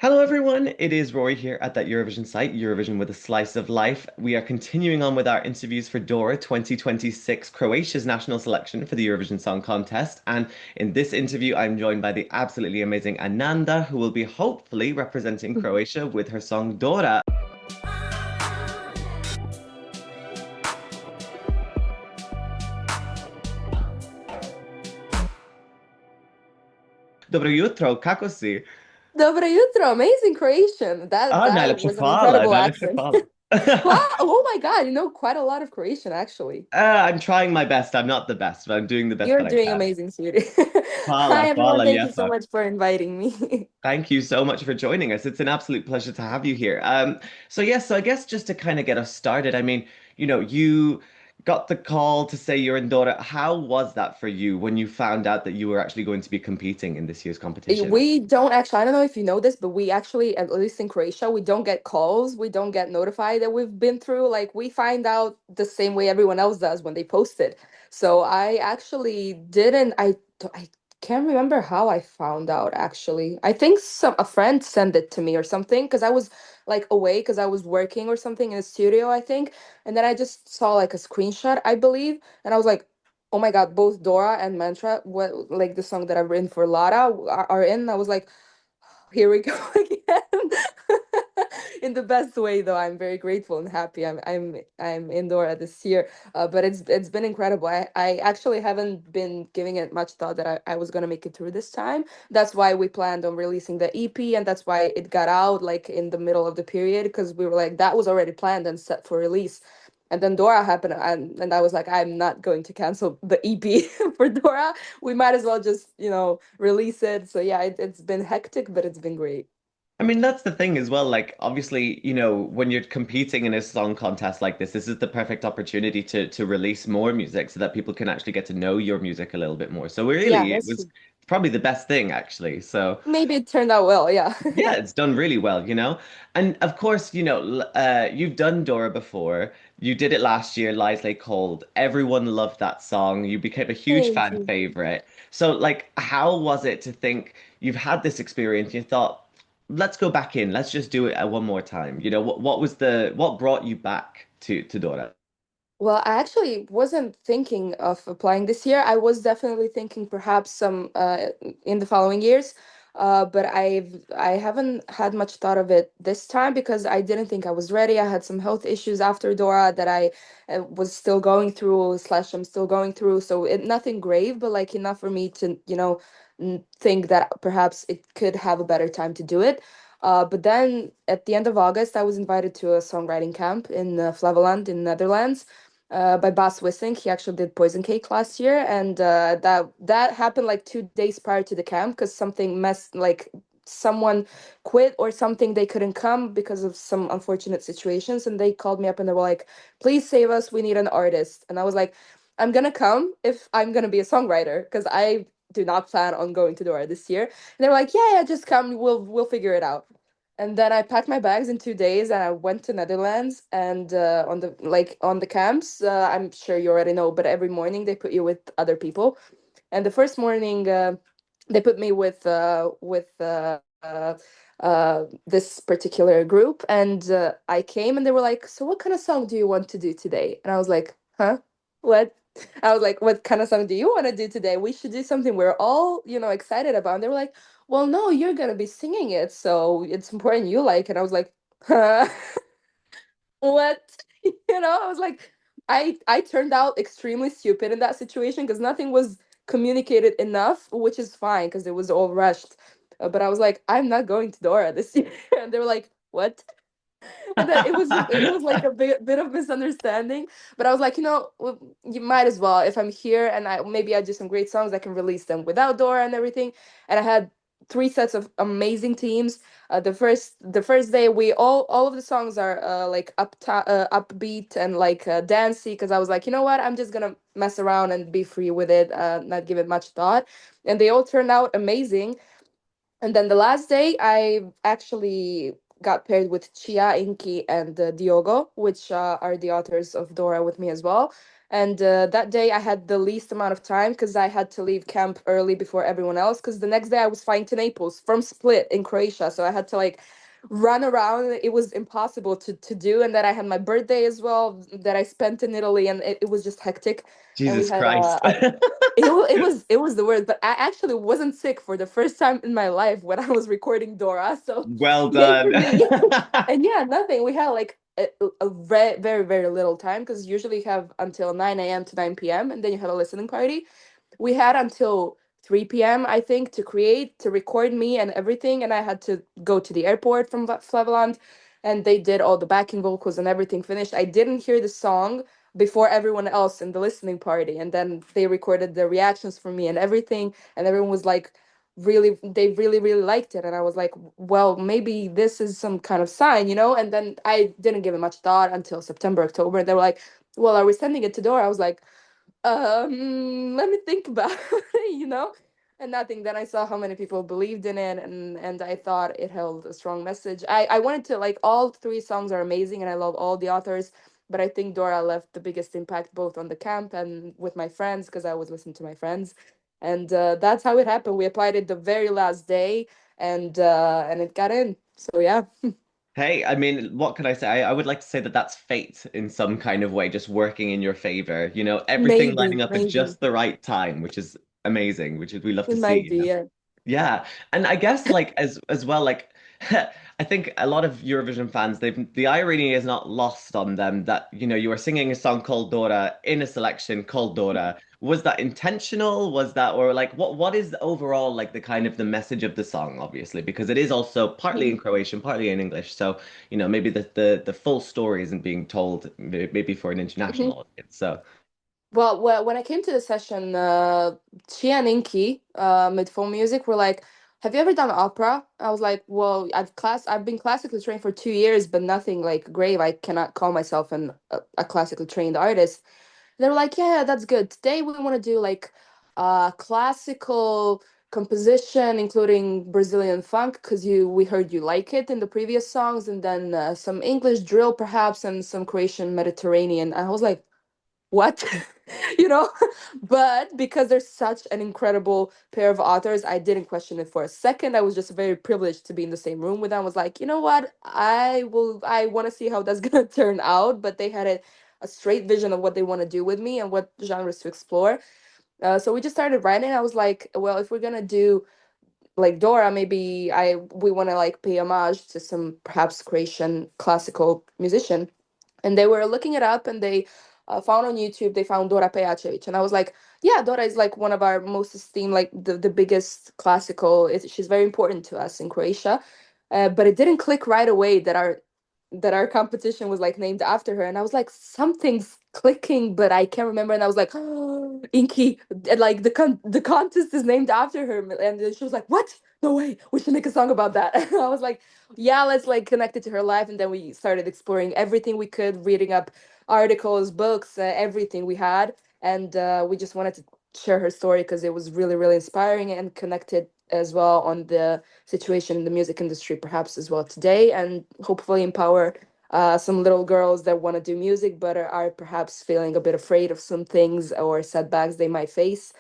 Hello, everyone. It is Rory here at that Eurovision site, Eurovision with a Slice of Life. We are continuing on with our interviews for Dora 2026, Croatia's national selection for the Eurovision Song Contest. And in this interview, I'm joined by the absolutely amazing Ananda, who will be hopefully representing Croatia with her song Dora. Dobro jutro, kako si? Dobro jutro, amazing Croatian. That Ah, that najlepša was an hvala, incredible najlepša accent. hvala. Wow, oh my God, you know quite a lot of Croatian actually. I'm trying my best. I'm not the best, but I'm doing the best You're that I doing can. amazing, sweetie. Hvala, Hi everyone, hvala thank you so lijepa. much for inviting me. Thank you so much for joining us. It's an absolute pleasure to have you here. So I guess just to kind of get us started, I mean, you got the call to say you're in Dora. How was that for you when you found out that you were actually going to be competing in this year's competition? We don't actually, I don't know if you know this, but we actually, at least in Croatia, we don't get calls. We don't get notified that we've been through. Like, we find out the same way everyone else does when they post it. So I actually didn't, I can't remember how I found out, actually. I think a friend sent it to me or something, because I was like away, because I was working or something in a studio, I think. And then I just saw like a screenshot, I believe. And I was like, oh my God, both Dora and Mantra, what like the song that I've written for Lara are in. I was like, here we go again. In the best way, though. I'm very grateful and happy. I'm in Dora this year. But it's been incredible. I actually haven't been giving it much thought that I was gonna make it through this time. That's why we planned on releasing the EP, and that's why it got out like in the middle of the period, because we were like that was already planned and set for release. And then Dora happened, and I was like, I'm not going to cancel the EP for Dora. We might as well just, release it. So yeah, it's been hectic, but it's been great. I mean, that's the thing as well. Like, obviously, when you're competing in a song contest like this is the perfect opportunity to release more music so that people can actually get to know your music a little bit more. So Yeah, really, it that's was true. probably the best thing, actually. So Maybe it turned out well. Yeah. yeah, it's done really well. And of course, you've done Dora before. You did it last year, Lies Lay Cold. Everyone loved that song. You became a huge Thank fan you. favorite. So, like, how was it to think you've had this experience? You thought, let's go back in. Let's just do it one more time. What brought you back to Dora? Well, I actually wasn't thinking of applying this year. I was definitely thinking perhaps some in the following years. But I haven't had much thought of it this time because I didn't think I was ready. I had some health issues after Dora that I was still going through, slash I'm still going through. So nothing grave, but like enough for me to, think that perhaps it could have a better time to do it. But then at the end of August, I was invited to a songwriting camp in Flevoland in Netherlands by Bas Wissink. He actually did Poison Cake last year, and that happened like 2 days prior to the camp because something messed like someone quit or something. They couldn't come because of some unfortunate situations, and they called me up and they were like, "Please save us. We need an artist." And I was like, "I'm gonna come if I'm gonna be a songwriter because I." Do not plan on going to Dora this year. And they were like, yeah, yeah, just come. We'll figure it out. And then I packed my bags in 2 days and I went to Netherlands and on the camps, I'm sure you already know, but every morning they put you with other people. And the first morning they put me with this particular group, and I came and they were like, "So what kind of song do you want to do today?" And I was like, "Huh? What?" I was like, "What kind of song do you want to do today? We should do something we're all, excited about." And they were like, well, no, you're gonna be singing it, so it's important you like it. I was like, huh? What? I was like, I turned out extremely stupid in that situation because nothing was communicated enough, which is fine because it was all rushed. But I was like, I'm not going to Dora this year, and they were like, what? And then it was like a bit of misunderstanding. But I was like, well, you might as well if I'm here and I do some great songs, I can release them without Dora and everything. And I had three sets of amazing teams. The first day we all of the songs are like upbeat and like dancey because I was like, you know what, I'm just gonna mess around and be free with it, not give it much thought. And they all turned out amazing. And then the last day, I actually got paired with Chia, Inki, and Diogo, which are the authors of Dora with me as well. And that day I had the least amount of time because I had to leave camp early before everyone else. Because the next day I was flying to Naples from Split in Croatia, so I had to like run around. It was impossible to do, and then I had my birthday as well that I spent in Italy, and it was just hectic. And we Jesus had Christ. it was the word, but I actually wasn't sick for the first time in my life when I was recording Dora. So Well yay done. for me. And yeah, nothing. We had like a very, very, very little time because usually you have until 9 a.m. to 9 p.m. and then you have a listening party. We had until 3 p.m. I think to create, to record me and everything, and I had to go to the airport from Flevoland, and they did all the backing vocals and everything finished. I didn't hear the song before everyone else in the listening party, and then they recorded the reactions for me and everything, and everyone was like they really really liked it, and I was like, well, maybe this is some kind of sign, and then I didn't give it much thought until September, October, and they were like, well, are we sending it to Dora? I was like, let me think about it, and nothing. Then I saw how many people believed in it, and I thought it held a strong message. I wanted to, like, all three songs are amazing and I love all the authors, but I think Dora left the biggest impact both on the camp and with my friends because I was listening to my friends, and that's how it happened. We applied it the very last day, and it got in. So yeah. Hey, I mean, what can I say? I would like to say that that's fate in some kind of way, just working in your favor. Everything lining Maybe, up at maybe just the right time, which is amazing, which is we love to it see, might be, yeah. Yeah, and I guess like as well, like I think a lot of Eurovision fans, the irony is not lost on them that you were singing a song called Dora in a selection called Dora. Was that intentional? Was that or like what is overall like the kind of the message of the song, obviously, because it is also partly in Croatian, partly in English. So, maybe the full story isn't being told maybe for an Mhm. international audience. So Well, when I came to the session, Chia and Inky, mid phone music, were like, "Have you ever done opera?" I was like, "Well, I've been classically trained for 2 years, but nothing like grave. I cannot call myself a classically trained artist." They were like, "Yeah, that's good. Today we want to do like classical composition, including Brazilian funk, because we heard you like it in the previous songs, and then some English drill perhaps, and some Croatian Mediterranean." I was like, what? you know but because there's such an incredible pair of authors, I didn't question it for a second. I was just very privileged to be in the same room with them. I was like, you know what, I want to see how that's gonna turn out. But they had a straight vision of what they want to do with me and what genres to explore. So we just started writing. I was like, well, if we're gonna do like Dora, maybe we want to like pay homage to some perhaps Croatian classical musician. And they were looking it up, and they found on YouTube, they found Dora Pejacevic. And I was like, yeah, Dora is like one of our most esteemed, like the biggest classical. She's very important to us in Croatia. But it didn't click right away that our competition was like named after her. And I was like, something's clicking, but I can't remember. And I was like, oh, Inky, and like the contest is named after her. And then she was like, what? No way, we should make a song about that. And I was like, yeah, let's like connect it to her life. And then we started exploring everything we could, reading up articles, books, everything we had. And we just wanted to share her story because it was really, really inspiring and connected as well on the situation in the music industry, perhaps as well today, and hopefully empower some little girls that want to do music but are perhaps feeling a bit afraid of some things or setbacks they might face.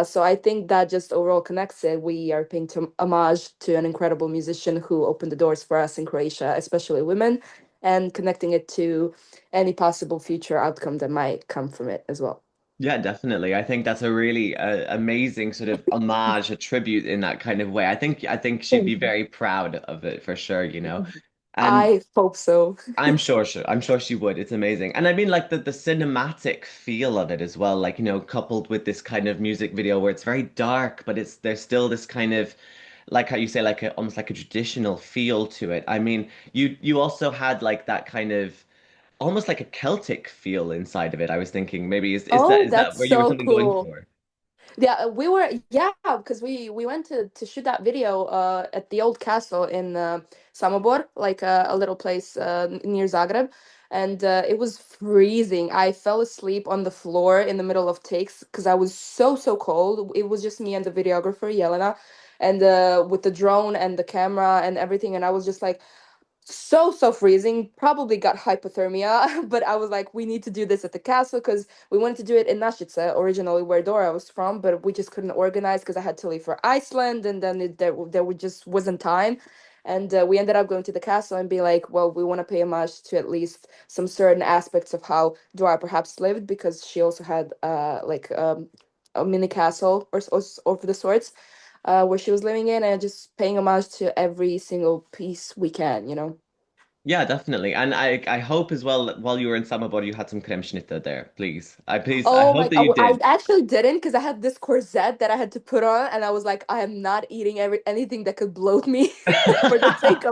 So I think that just overall connects it. We are paying homage to an incredible musician who opened the doors for us in Croatia, especially women, and connecting it to any possible future outcome that might come from it as well. yeah, definitely. I think that's a really amazing sort of homage, a tribute in that kind of way. I think she'd be Thank you. very proud of it for sure. And I hope so. I'm sure she would. It's amazing. And I mean like the cinematic feel of it as well, like coupled with this kind of music video where it's very dark, but there's still this kind of like how you say like almost like a traditional feel to it. I mean, you also had like that kind of almost like a Celtic feel inside of it. I was thinking maybe is that Oh, is that that's where you were so something going cool. for? Yeah, we were, yeah, because we went to shoot that video at the old castle in Samobor, like a little place near Zagreb, and it was freezing. I fell asleep on the floor in the middle of takes because I was so cold. It was just me and the videographer Jelena, and with the drone and the camera and everything, and I was just like so freezing, probably got hypothermia. But I was like, we need to do this at the castle because we wanted to do it in Nashice, originally where Dora was from, but we just couldn't organize because I had to leave for Iceland, and then just wasn't time. And we ended up going to the castle and be like, well, we want to pay homage to at least some certain aspects of how Dora perhaps lived, because she also had a mini castle or of the sorts, where she was living in, and just paying homage to every single piece we can, you know. Yeah, definitely. And I hope as well that while you were in Samabor you had some Kremschnitte there, please. I Oh hope my that you God. I did. actually didn't, because I had this corset that I had to put on, and I was like, I am not eating anything that could bloat me for the sake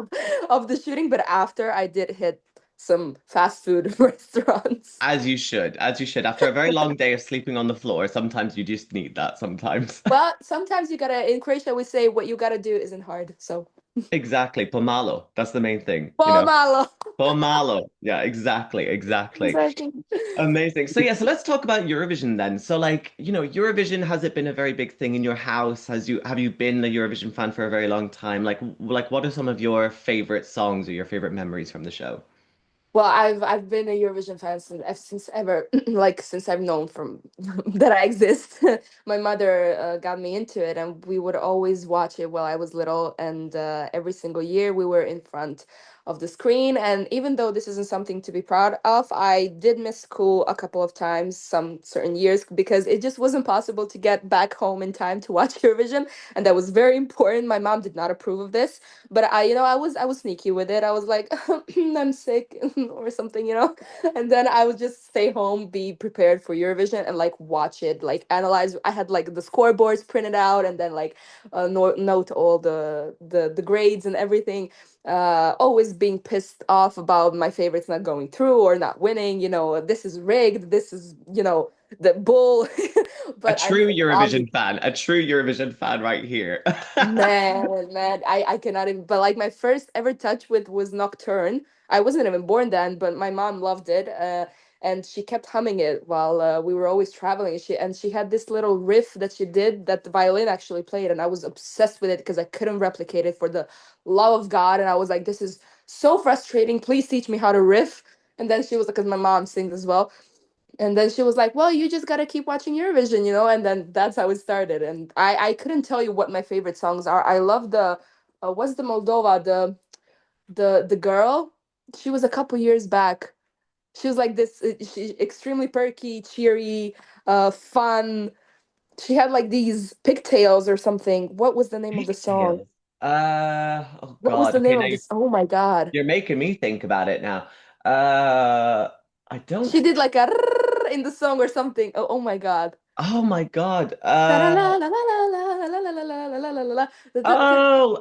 of the shooting. But after, I did hit some fast food restaurants. As you should, as you should. After a very long day of sleeping on the floor, sometimes you just need that sometimes. Well, sometimes you gotta, in Croatia, we say what you gotta do isn't hard. So, Exactly. Pomalo. That's the main thing, you know. pomalo. Pomalo. Yeah, exactly, exactly. Exactly. Amazing. So yeah, so let's talk about Eurovision then. So like, Eurovision, has it been a very big thing in your house? Have you been a Eurovision fan for a very long time? Like what are some of your favorite songs or your favorite memories from the show? Well, I've been a Eurovision fan since ever, like since I've known from that I exist. My mother got me into it, and we would always watch it while I was little. And every single year, we were in front of the screen. And even though this isn't something to be proud of, I did miss school a couple of times, some certain years, because it just wasn't possible to get back home in time to watch Eurovision, and that was very important. My mom did not approve of this, but I was sneaky with it. I was like, I'm sick or something, and then I would just stay home, be prepared for Eurovision, and like watch it, like analyze. I had like the scoreboards printed out, and then like note all the grades and everything. Always being pissed off about my favorites not going through or not winning. This is rigged, this is the bull. A But I'm true obviously. Eurovision fan, a true Eurovision fan right here. Man, I cannot even. But like my first ever touch with was Nocturne. I wasn't even born then, but my mom loved it, and she kept humming it while we were always traveling. And she had this little riff that she did that the violin actually played, and I was obsessed with it because I couldn't replicate it for the love of God. And I was like, this is so frustrating. Please teach me how to riff. And then she was like, because my mom sings as well. And then she was like, well, you just gotta keep watching Eurovision, and then that's how it started. And I couldn't tell you what my favorite songs are. I love the what's the Moldova, the girl. She was a couple years back. She was like this, she extremely perky, cheery, fun. She had like these pigtails or something. What was the name of the song? Pigtails. Oh What was God. the Okay, name now of this? Oh my God. you're making me think about it now. Uh, I She don't. did like a in the song or something. Oh my God. Oh my God. La la la la la la la la la la la la la la la. Oh,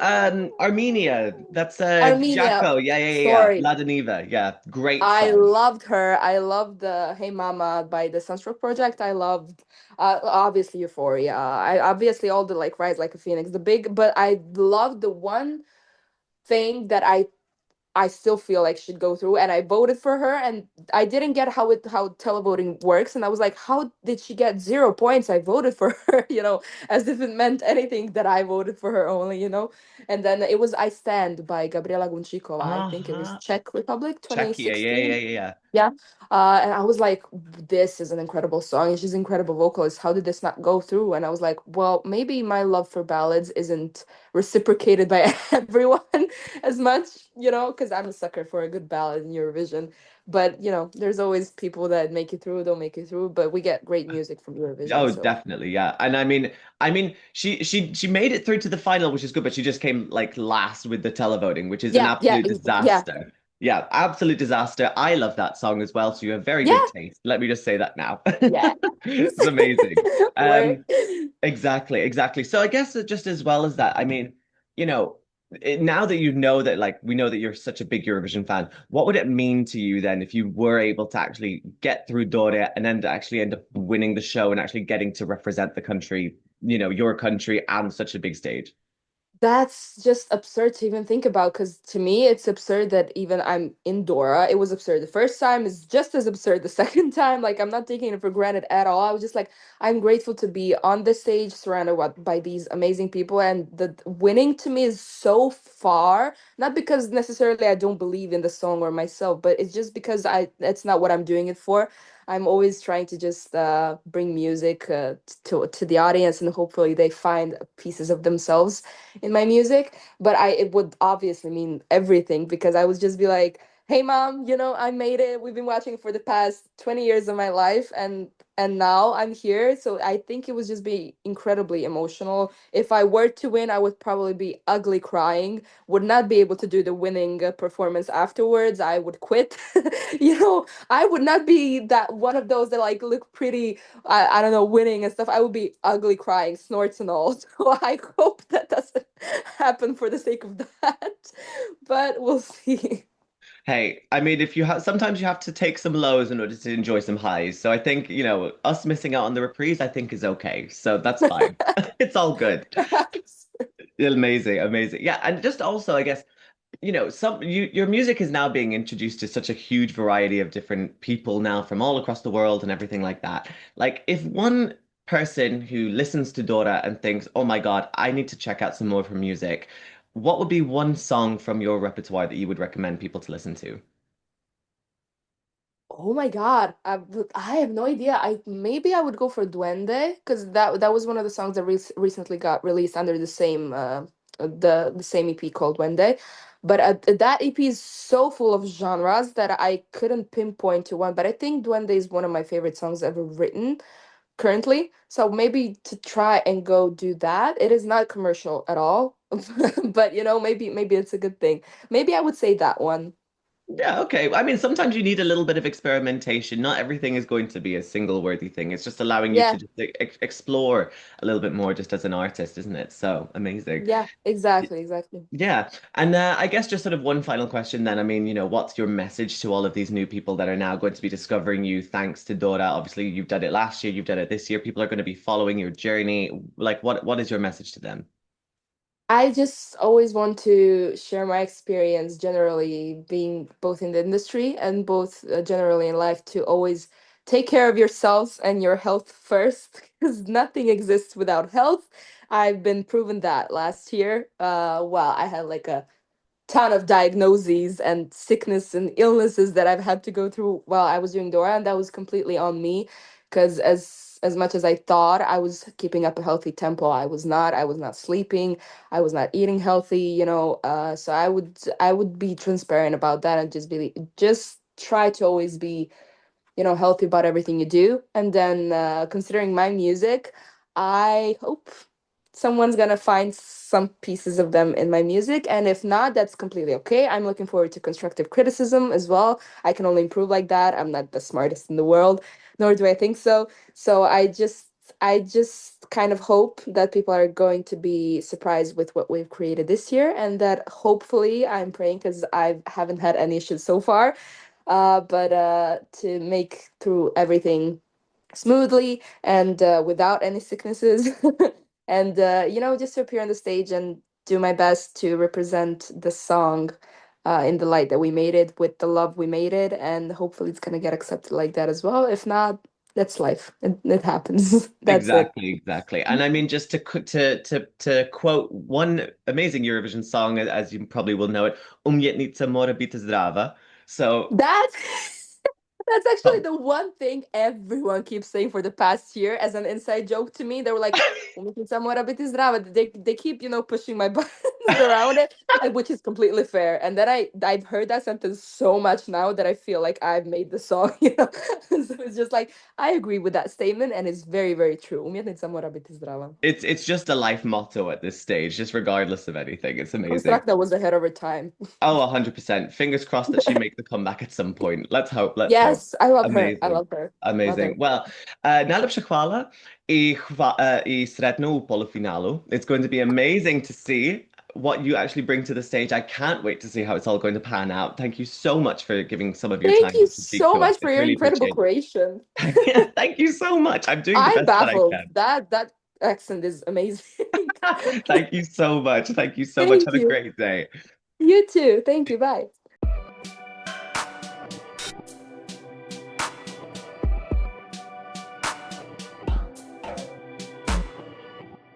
Armenia. That's Armenia. Jacko. Yeah, yeah, yeah, yeah. Sorry. Ladaniva. Yeah, great I song. loved her. I loved the Hey Mama by the Sunstroke Project. I loved obviously Euphoria. I obviously all the like Rise Like a Phoenix, the big, but I loved the one thing that I still feel like she'd go through, and I voted for her, and I didn't get how televoting works, and I was like, how did she get 0 points? I voted for her, as if it meant anything that I voted for her only. And then it was I Stand by Gabriela Gunčíková. I think it was Uh-huh. Czech Republic Czechia. Yeah, yeah, 2016. yeah, yeah. Yeah. And I was like, this is an incredible song, and she's an incredible vocalist. How did this not go through? And I was like, well, maybe my love for ballads isn't reciprocated by everyone as much, because I'm a sucker for a good ballad in Eurovision. But, there's always people that make it through, don't make it through, but we get great music from Eurovision. Oh, So, definitely, yeah. And I mean, she made it through to the final, which is good, but she just came like last with the televoting, which is an yeah, yeah, absolute yeah, disaster. Yeah, absolute disaster. I love that song as well, so you have very good yeah, taste. Let me just say that now. yeah. It's amazing. Word. Exactly, exactly. So I guess that just as well as that, I mean, now that you know that, like, we know that you're such a big Eurovision fan, what would it mean to you then if you were able to actually get through Dora and then to actually end up winning the show and actually getting to represent the country, your country and such a big stage? That's just absurd to even think about because to me it's absurd that even I'm in Dora. It was absurd the first time, is just as absurd the second time. Like I'm not taking it for granted at all. I was just like, I'm grateful to be on the stage surrounded by these amazing people, and the winning to me is so far, not because necessarily I don't believe in the song or myself, but it's just because I it's not what I'm doing it for. I'm always trying to just bring music to the audience, and hopefully they find pieces of themselves in my music. But I it would obviously mean everything because I would just be like, hey mom, I made it. We've been watching for the past 20 years of my life, and now I'm here. So I think it would just be incredibly emotional. If I were to win, I would probably be ugly crying, would not be able to do the winning performance afterwards. I would quit. I would not be that one of those that like look pretty, I don't know, winning and stuff. I would be ugly crying, snorts and all. So I hope that doesn't happen for the sake of that. But we'll see. Hey, I mean, if you have sometimes you have to take some lows in order to enjoy some highs. So I think, us missing out on the reprise, I think is okay. So that's fine. It's all good. Perhaps. Amazing, amazing. Yeah, and just also, I guess, your music is now being introduced to such a huge variety of different people now from all across the world and everything like that. Like, if one person who listens to Dora and thinks, "Oh my God, I need to check out some more of her music," what would be one song from your repertoire that you would recommend people to listen to? Oh my God, I have no idea. I maybe I would go for Duende because that was one of the songs that recently got released under the same EP called Duende. But that EP is so full of genres that I couldn't pinpoint to one. But I think Duende is one of my favorite songs ever written currently. So maybe to try and go do that. It is not commercial at all, but maybe it's a good thing. Maybe I would say that one. Yeah, okay. I mean, sometimes you need a little bit of experimentation. Not everything is going to be a single worthy thing. It's just allowing you to Yeah. just explore a little bit more just as an artist, isn't it? So amazing. Yeah, exactly, exactly. Yeah. And I guess just sort of one final question then. I mean, what's your message to all of these new people that are now going to be discovering you thanks to Dora? Obviously, you've done it last year, you've done it this year. People are going to be following your journey. Like, what is your message to them? I just always want to share my experience generally being both in the industry and both generally in life to always take care of yourselves and your health first because nothing exists without health. I've been proven that last year. Well, I had like a ton of diagnoses and sickness and illnesses that I've had to go through while I was doing Dora, and that was completely on me. Because as much as I thought I was keeping up a healthy tempo, I was not. I was not sleeping. I was not eating healthy. So I would be transparent about that and just try to always be healthy about everything you do. And then considering my music, I hope someone's gonna find some pieces of them in my music. And if not, that's completely okay. I'm looking forward to constructive criticism as well. I can only improve like that. I'm not the smartest in the world, nor do I think so. So I just kind of hope that people are going to be surprised with what we've created this year, and that hopefully, I'm praying because I haven't had any issues so far, but to make through everything smoothly and without any sicknesses, and just to appear on the stage and do my best to represent the song in the light that we made it, with the love we made it, and hopefully it's gonna get accepted like that as well. If not, that's life. It happens. That's it. Exactly, exactly. And I mean, just to quote one amazing Eurovision song, as you probably will know it, Umjetnica mora biti zdrava. So, That that's actually oh, the one thing everyone keeps saying for the past year as an inside joke to me. They were like, "Umjetnica mora biti zdrava." They keep, pushing my buttons around it, which is completely fair. And then I've heard that sentence so much now that I feel like I've made the song, So it's just like I agree with that statement, and it's very, very true. Umjetnica mora biti zdrava. it's just a life motto at this stage, just regardless of anything. It's amazing. Constructa was ahead of her time. Oh, 100%. Fingers crossed that she makes a comeback at some point. Let's hope, let's hope. Yes, I love her. I Amazing. love her. Love Amazing. her. Well, najlepša hvala i sretno u polufinalu. It's going to be amazing to see what you actually bring to the stage. I can't wait to see how it's all going to pan out. Thank you so much for giving some of your Thank time you to speak so to us. much for It's your really incredible appreciated. creation. Thank you so much. I'm doing the I'm best that I baffled. can. That accent is amazing. Thank you so much. Thank you so much. Thank Have a you. great day. You too. Thank you. Bye.